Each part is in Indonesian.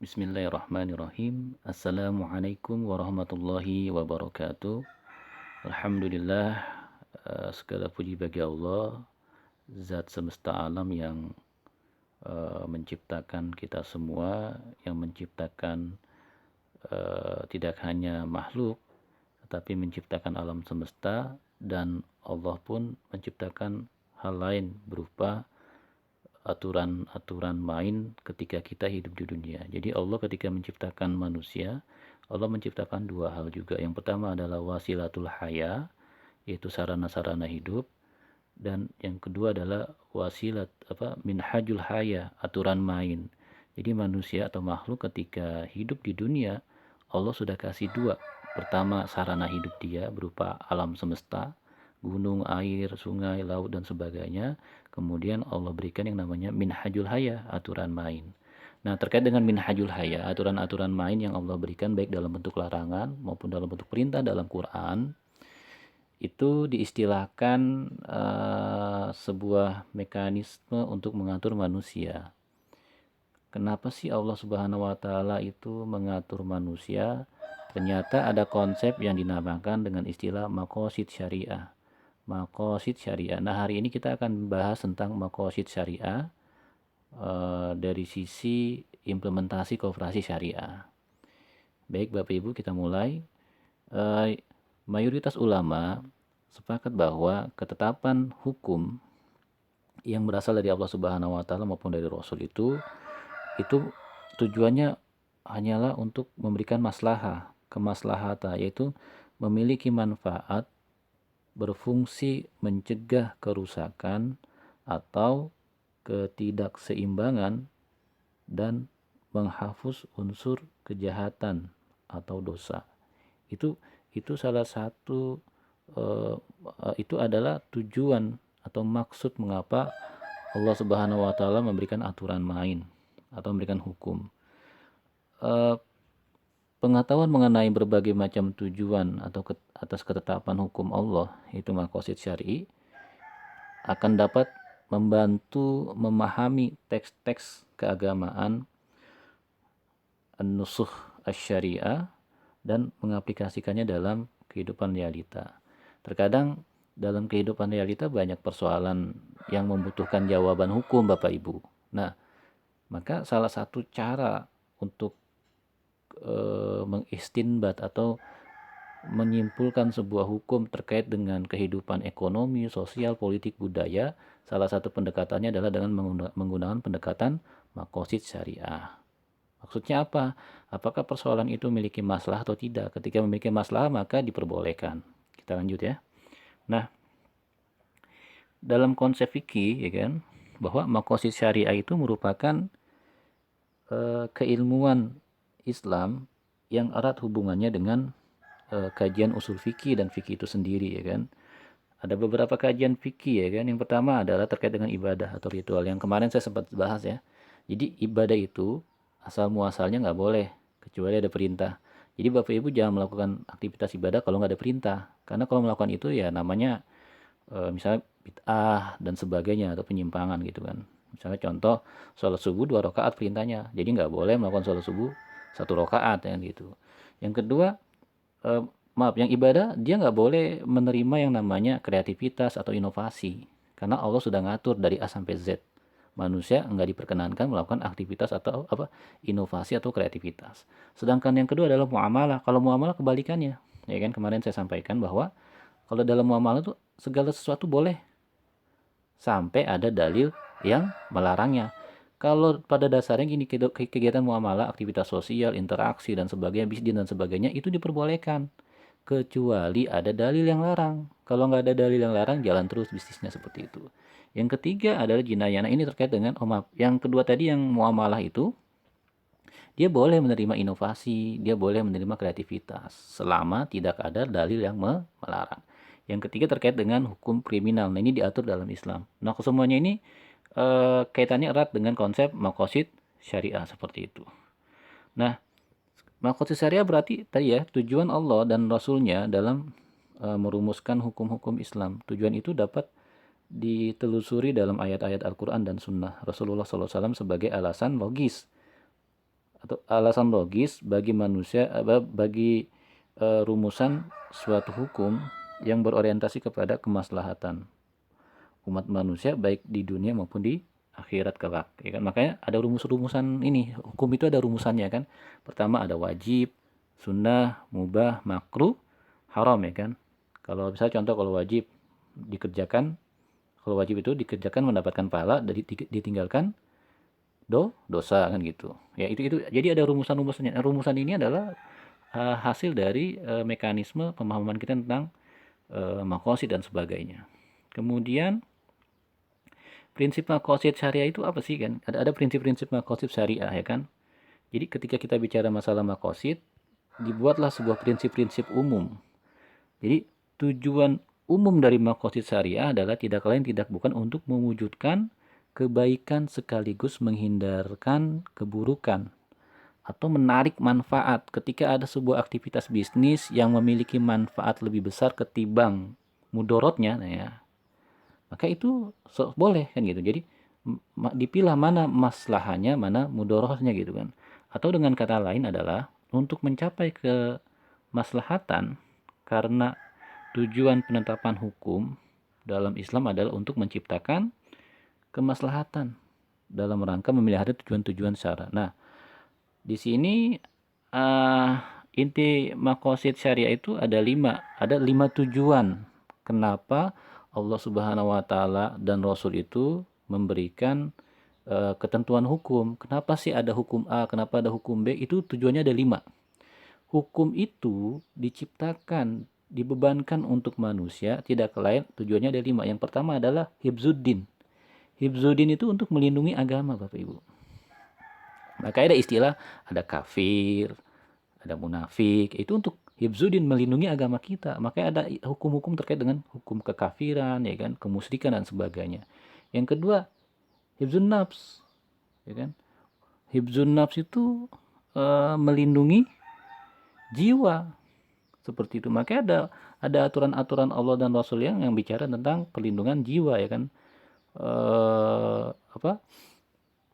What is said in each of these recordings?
Bismillahirrahmanirrahim. Assalamualaikum warahmatullahi wabarakatuh. Alhamdulillah, segala puji bagi Allah, zat semesta alam yang menciptakan kita semua, yang menciptakan tidak hanya makhluk, tetapi menciptakan alam semesta, dan Allah pun menciptakan hal lain berupa aturan-aturan main ketika kita hidup di dunia. Jadi Allah ketika menciptakan manusia, Allah menciptakan dua hal juga. Yang pertama adalah wasilatul haya, yaitu sarana-sarana hidup, dan yang kedua adalah minhajul haya, aturan main. Jadi manusia atau makhluk ketika hidup di dunia, Allah sudah kasih dua. Pertama, sarana hidup dia berupa alam semesta, gunung, air, sungai, laut, dan sebagainya. Kemudian Allah berikan yang namanya minhajul haya, aturan main. Nah, terkait dengan minhajul haya, aturan-aturan main yang Allah berikan baik dalam bentuk larangan maupun dalam bentuk perintah dalam Quran, itu diistilahkan sebuah mekanisme untuk mengatur manusia. Kenapa sih Allah Subhanahu wa taala itu mengatur manusia? Ternyata ada konsep yang dinamakan dengan istilah maqasid syariah. Maqasid syariah. Nah, hari ini kita akan bahas tentang maqasid syariah dari sisi implementasi koperasi syariah. Baik Bapak Ibu, kita mulai. Mayoritas ulama sepakat bahwa ketetapan hukum yang berasal dari Allah Subhanahu wa taala maupun dari Rasul itu tujuannya hanyalah untuk memberikan kemaslahatan, yaitu memiliki manfaat, berfungsi mencegah kerusakan atau ketidakseimbangan, dan menghapus unsur kejahatan atau dosa. Itu salah satu itu adalah tujuan atau maksud mengapa Allah Subhanahu wa taala memberikan aturan main atau memberikan hukum. Pengetahuan mengenai berbagai macam tujuan atau atas ketetapan hukum Allah, yaitu maqasid syar'i, akan dapat membantu memahami teks-teks keagamaan an-nusuh asy-syariah dan mengaplikasikannya dalam kehidupan realita. Terkadang dalam kehidupan realita banyak persoalan yang membutuhkan jawaban hukum, Bapak Ibu. Nah, maka salah satu cara untuk mengistinbat atau menyimpulkan sebuah hukum terkait dengan kehidupan ekonomi, sosial, politik, budaya, salah satu pendekatannya adalah dengan menggunakan pendekatan maqasid syariah. Maksudnya apa? Apakah persoalan itu memiliki masalah atau tidak? Ketika memiliki masalah maka diperbolehkan. Kita lanjut ya. Nah, dalam konsep fikih ya kan, bahwa maqasid syariah itu merupakan keilmuan Islam yang erat hubungannya dengan kajian usul fikih dan fikih itu sendiri ya kan. Ada beberapa kajian fikih ya kan. Yang pertama adalah terkait dengan ibadah atau ritual yang kemarin saya sempat bahas ya. Jadi ibadah itu asal muasalnya nggak boleh kecuali ada perintah. Jadi Bapak Ibu jangan melakukan aktivitas ibadah kalau nggak ada perintah. Karena kalau melakukan itu ya namanya misalnya bid'ah dan sebagainya atau penyimpangan gitu kan. Misalnya contoh sholat subuh 2 rakaat perintahnya. Jadi nggak boleh melakukan sholat subuh 1 rakaat ya gitu. Yang kedua, yang ibadah dia nggak boleh menerima yang namanya kreativitas atau inovasi. Karena Allah sudah ngatur dari A sampai Z. Manusia nggak diperkenankan melakukan aktivitas atau inovasi atau kreativitas. Sedangkan yang kedua adalah muamalah. Kalau muamalah kebalikannya. Ya kan kemarin saya sampaikan bahwa kalau dalam muamalah itu segala sesuatu boleh sampai ada dalil yang melarangnya. Kalau pada dasarnya gini, kegiatan muamalah, aktivitas sosial, interaksi dan sebagainya, bisnis dan sebagainya itu diperbolehkan kecuali ada dalil yang larang. Kalau nggak ada dalil yang larang, jalan terus bisnisnya seperti itu. Yang ketiga adalah jinayah. Nah, ini terkait dengan yang kedua tadi yang muamalah itu, dia boleh menerima inovasi, dia boleh menerima kreativitas selama tidak ada dalil yang melarang. Yang ketiga terkait dengan hukum kriminal. Nah, ini diatur dalam Islam. Nah, kesemuanya ini kaitannya erat dengan konsep maqasid syariah seperti itu. Nah, maqasid syariah berarti tadi ya, tujuan Allah dan Rasulnya dalam merumuskan hukum-hukum Islam. Tujuan itu dapat ditelusuri dalam ayat-ayat Al-Quran dan Sunnah Rasulullah SAW sebagai alasan logis atau alasan logis bagi manusia bagi rumusan suatu hukum yang berorientasi kepada kemaslahatan umat manusia baik di dunia maupun di akhirat kelak, ya kan? Makanya ada rumus-rumusan ini, hukum itu ada rumusannya kan. Pertama ada wajib, sunnah, mubah, makruh, haram, ya kan. Kalau bisa contoh, kalau wajib dikerjakan, kalau wajib itu dikerjakan mendapatkan pahala, dari ditinggalkan dosa kan gitu. Ya itu jadi ada rumusan-rumusannya. Rumusan ini adalah hasil dari mekanisme pemahaman kita tentang maqasid dan sebagainya. Kemudian prinsip maqasid syariah itu apa sih kan? Ada prinsip-prinsip maqasid syariah, ya kan? Jadi ketika kita bicara masalah maqasid, dibuatlah sebuah prinsip-prinsip umum. Jadi tujuan umum dari maqasid syariah adalah tidak lain tidak bukan untuk mewujudkan kebaikan sekaligus menghindarkan keburukan atau menarik manfaat ketika ada sebuah aktivitas bisnis yang memiliki manfaat lebih besar ketimbang mudorotnya, nah ya, maka itu boleh kan gitu. Jadi dipilah mana maslahnya, mana mudorohnya gitu kan. Atau dengan kata lain adalah untuk mencapai kemaslahatan, karena tujuan penetapan hukum dalam Islam adalah untuk menciptakan kemaslahatan dalam rangka memelihara tujuan-tujuan syara. Nah, di sini inti maqasid syariah itu ada lima tujuan kenapa Allah Subhanahu wa taala dan Rasul itu memberikan ketentuan hukum. Kenapa sih ada hukum A, kenapa ada hukum B? Itu tujuannya ada 5. Hukum itu diciptakan, dibebankan untuk manusia, tidak lain tujuannya ada 5. Yang pertama adalah hibzuddin. Hibzuddin itu untuk melindungi agama, Bapak Ibu. Maka ada istilah, ada kafir, ada munafik, itu untuk hibzuddin, melindungi agama kita. Makanya ada hukum-hukum terkait dengan hukum kekafiran, ya kan, kemusyrikan dan sebagainya. Yang kedua, hibzun nafs, ya kan. Hibzun nafs itu melindungi jiwa, seperti itu. Makanya ada aturan-aturan Allah dan Rasul yang bicara tentang perlindungan jiwa, ya kan.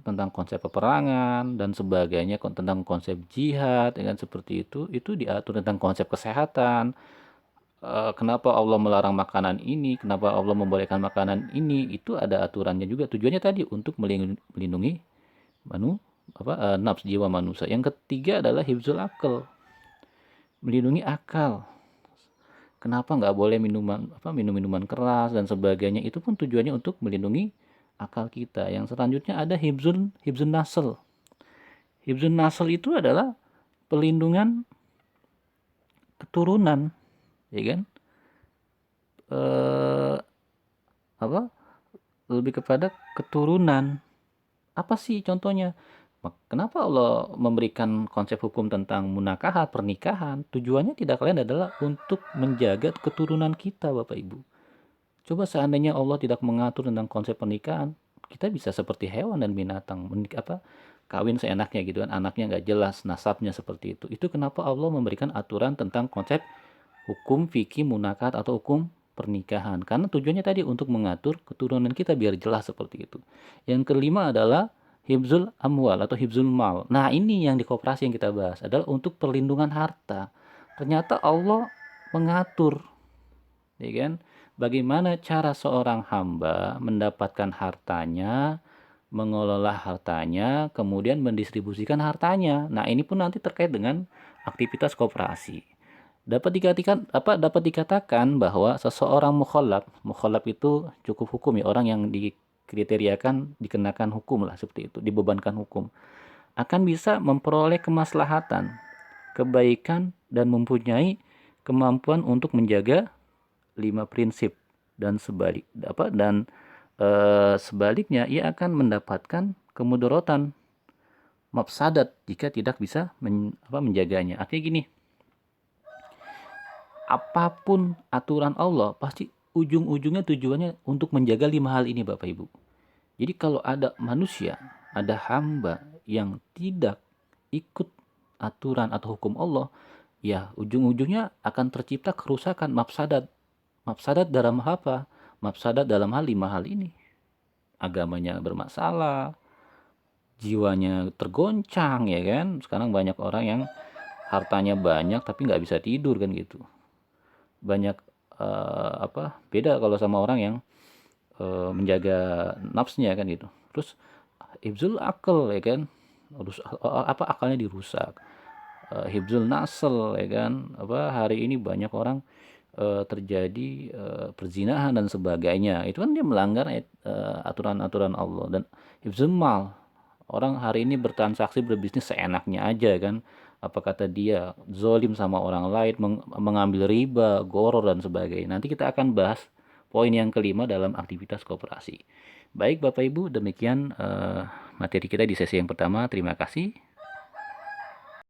Tentang konsep peperangan dan sebagainya, tentang konsep jihad, ya kan, seperti itu diatur tentang konsep kesehatan. Kenapa Allah melarang makanan ini, kenapa Allah membolehkan makanan ini, itu ada aturannya juga. Tujuannya tadi untuk melindungi nafs jiwa manusia. Yang ketiga adalah hifzul akal, melindungi akal. Kenapa nggak boleh minum minuman keras dan sebagainya, itu pun tujuannya untuk melindungi akal kita. Yang selanjutnya ada hibzun nasl. Hibzun nasl itu adalah pelindungan keturunan, ya kan? Lebih kepada keturunan. Apa sih contohnya? Kenapa Allah memberikan konsep hukum tentang munakahat, pernikahan? Tujuannya tidak lain adalah untuk menjaga keturunan kita, Bapak Ibu. Coba seandainya Allah tidak mengatur tentang konsep pernikahan, kita bisa seperti hewan dan binatang, kawin seenaknya gitu kan, anaknya nggak jelas nasabnya seperti itu. Itu kenapa Allah memberikan aturan tentang konsep hukum fikih munakahat atau hukum pernikahan, karena tujuannya tadi untuk mengatur keturunan kita biar jelas seperti itu. Yang kelima adalah hibzul amwal atau hibzul mal. Nah, ini yang di koperasi yang kita bahas adalah untuk perlindungan harta. Ternyata Allah mengatur, ya kan, bagaimana cara seorang hamba mendapatkan hartanya, mengelola hartanya, kemudian mendistribusikan hartanya. Nah, ini pun nanti terkait dengan aktivitas koperasi. Dapat dikatakan bahwa seseorang mukhalaf itu cukup hukum, ya, orang yang dikriteriakan dikenakan hukum lah, seperti itu, dibebankan hukum, akan bisa memperoleh kemaslahatan, kebaikan, dan mempunyai kemampuan untuk menjaga 5 prinsip, dan sebaliknya ia akan mendapatkan kemudaratan, mafsadat, jika tidak bisa menjaganya. Artinya gini, apapun aturan Allah pasti ujung-ujungnya tujuannya untuk menjaga 5 hal ini, Bapak Ibu. Jadi kalau ada manusia, ada hamba yang tidak ikut aturan atau hukum Allah, ya ujung-ujungnya akan tercipta kerusakan, mafsadat. Mafsadat dalam apa? Mafsadat dalam hal 5 hal ini. Agamanya bermasalah, jiwanya tergoncang ya kan. Sekarang banyak orang yang hartanya banyak tapi nggak bisa tidur kan gitu. Banyak beda kalau sama orang yang menjaga nafsunya kan gitu. Terus hifzul akal ya kan, terus akalnya dirusak. Hifzul nasl ya kan, hari ini banyak orang terjadi perzinahan dan sebagainya. Itu kan dia melanggar aturan-aturan Allah. Dan hifzul mal, orang hari ini bertransaksi berbisnis seenaknya aja kan. Apa kata dia, zolim sama orang lain, mengambil riba, goror dan sebagainya. Nanti kita akan bahas poin yang kelima dalam aktivitas koperasi. Baik Bapak Ibu, demikian materi kita di sesi yang pertama. Terima kasih.